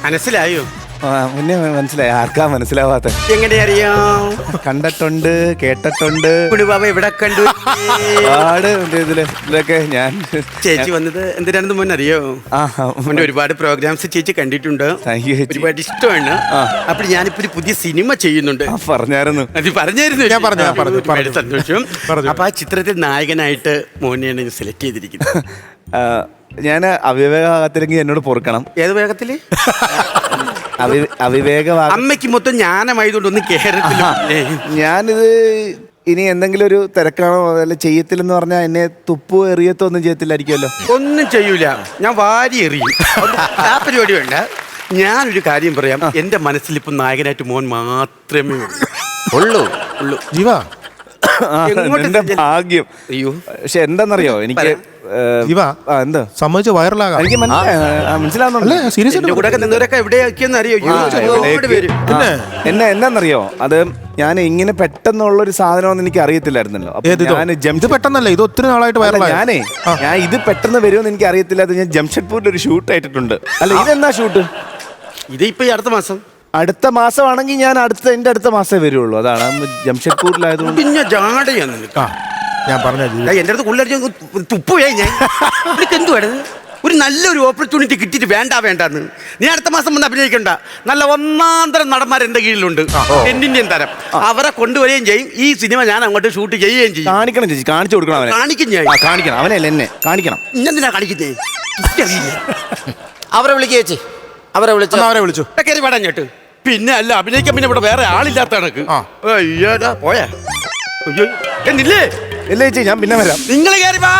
മനസ്സിലായോ? പിന്നെ മനസ്സിലായി. ആർക്കാ മനസ്സിലാവാത്ത? എങ്ങനെ അറിയാം? കണ്ടിട്ടുണ്ട്, കേട്ടിട്ടുണ്ട്. കുടുംബാവ എവിടെ കണ്ടു? ഒരുപാട് ഇതിലൊക്കെ ഞാൻ ചേച്ചി വന്നത് എന്തിനാണെന്ന് മോൻ അറിയോ? മോന്റെ ഒരുപാട് പ്രോഗ്രാംസ് ചേച്ചി കണ്ടിട്ടുണ്ട്, ഒരുപാട് ഇഷ്ടമാണ്. അപ്പോൾ ഞാനിപ്പോ ഒരു പുതിയ സിനിമ ചെയ്യുന്നുണ്ട്. പറഞ്ഞായിരുന്നു. അത് പറഞ്ഞായിരുന്നു. ഞാൻ പറഞ്ഞു. സന്തോഷം. അപ്പൊ ആ ചിത്രത്തിൽ നായകനായിട്ട് മോനെയാണ് സെലക്ട് ചെയ്തിരിക്കുന്നത്. ഞാൻ അവിവേകത്തിലെങ്കിൽ എന്നോട് പൊറുക്കണം. ഏത് വേഗത്തില്? അവിവേകവാദം. അമ്മയ്ക്ക് മൊത്തം ജ്ഞാനമായതുകൊണ്ടൊന്നും കേരളത്തില്ല. ഞാനിത് ഇനി എന്തെങ്കിലും ഒരു തിരക്കാണോ അല്ല ചെയ്യത്തില്ലെന്ന് പറഞ്ഞാൽ എന്നെ തുപ്പോ എറിയത്തോ ഒന്നും ചെയ്യത്തില്ലായിരിക്കുമല്ലോ. ഒന്നും ചെയ്യൂല, ഞാൻ വാരി എറിയും. ആ പരിപാടി വേണ്ട. ഞാനൊരു കാര്യം പറയാം. എന്റെ മനസ്സിൽ ഇപ്പൊ നായകനായിട്ട് മോൻ മാത്രമേ ഉള്ളൂ. ജീവ എന്റെ ഭാഗ്യം. അയ്യോ, പക്ഷെ എന്താന്നറിയോ, എനിക്ക് ജീവ എന്താ സംബന്ധിച്ച് വൈറലാകാം. എനിക്ക് മനസ്സിലാവുന്നുണ്ടല്ലേ? സീരിയസ് കൂടെ നിന്നവരൊക്കെ എവിടെയാക്കിയെന്ന് അറിയോ? എന്നെ എന്താന്നറിയോ, അത് ഞാൻ ഇങ്ങനെ പെട്ടെന്നുള്ളൊരു സാധനമൊന്നും എനിക്ക് അറിയത്തില്ലായിരുന്നല്ലോ. ഇത് പെട്ടെന്നല്ല, ഇത് ഒത്തിരി നാളായിട്ട് വൈറലായി. ഞാൻ ഇത് പെട്ടെന്ന് വരുമെന്ന് എനിക്ക് അറിയത്തില്ല. അത് ഞാൻ ജംഷഡ്പൂരിൽ ഒരു ഷൂട്ട് ആയിട്ടുണ്ട്. അല്ല, ഇതെന്നാ ഷൂട്ട്? ഇതിപ്പോ ഈ അടുത്ത മാസം. അടുത്ത മാസമാണെങ്കിൽ ഞാൻ എന്റെ അടുത്ത മാസമേ വരുള്ളൂ. അതാണ് ജംഷഡ്പൂരിലായതുകൊണ്ട്. പിന്നെ ജാടയാണ് ഞാൻ പറഞ്ഞ എന്റെ അടുത്ത് കുള്ളടിച്ച് തുപ്പുകയായി. ഞാൻ എന്തുവായിരുന്നു? ഒരു നല്ലൊരു ഓപ്പർച്യൂണിറ്റി കിട്ടിയിട്ട് വേണ്ടാന്ന്. നീ അടുത്ത മാസം വന്ന് അഭിനയിക്കണ്ട. നല്ല ഒന്നാന്തരം നടന്മാർ എന്റെ കീഴിലുണ്ട്, ഇന്ത്യൻ തരം. അവരെ കൊണ്ടുവരികയും ചെയ്യും. ഈ സിനിമ ഞാൻ അങ്ങോട്ട് ഷൂട്ട് ചെയ്യുകയും ചെയ്യും. കാണിക്കണം ചേച്ചി, കാണിച്ചു കൊടുക്കണം അവനെ. കാണിക്കും ഞാൻ. കാണിക്കണം അവനല്ല, എന്നെ കാണിക്കണം. ഇന്നെന്തിനാ കാണിക്കുന്നേ? അവരെ വിളിക്കുക ചേച്ചി, അവരെ വിളിച്ചു കയറി വേടാൻ ചേട്ട്. പിന്നെ അല്ല, അഭിനയിക്കാൻ പിന്നെ ഇവിടെ വേറെ ആളില്ലാത്ത കണക്ക്. അയ്യോടാ പോയാ. അയ്യോ എന്നില്ലേ? ഇല്ല ചേച്ചി, ഞാൻ പിന്നെ വരാം. നിങ്ങൾ കയറി വാ.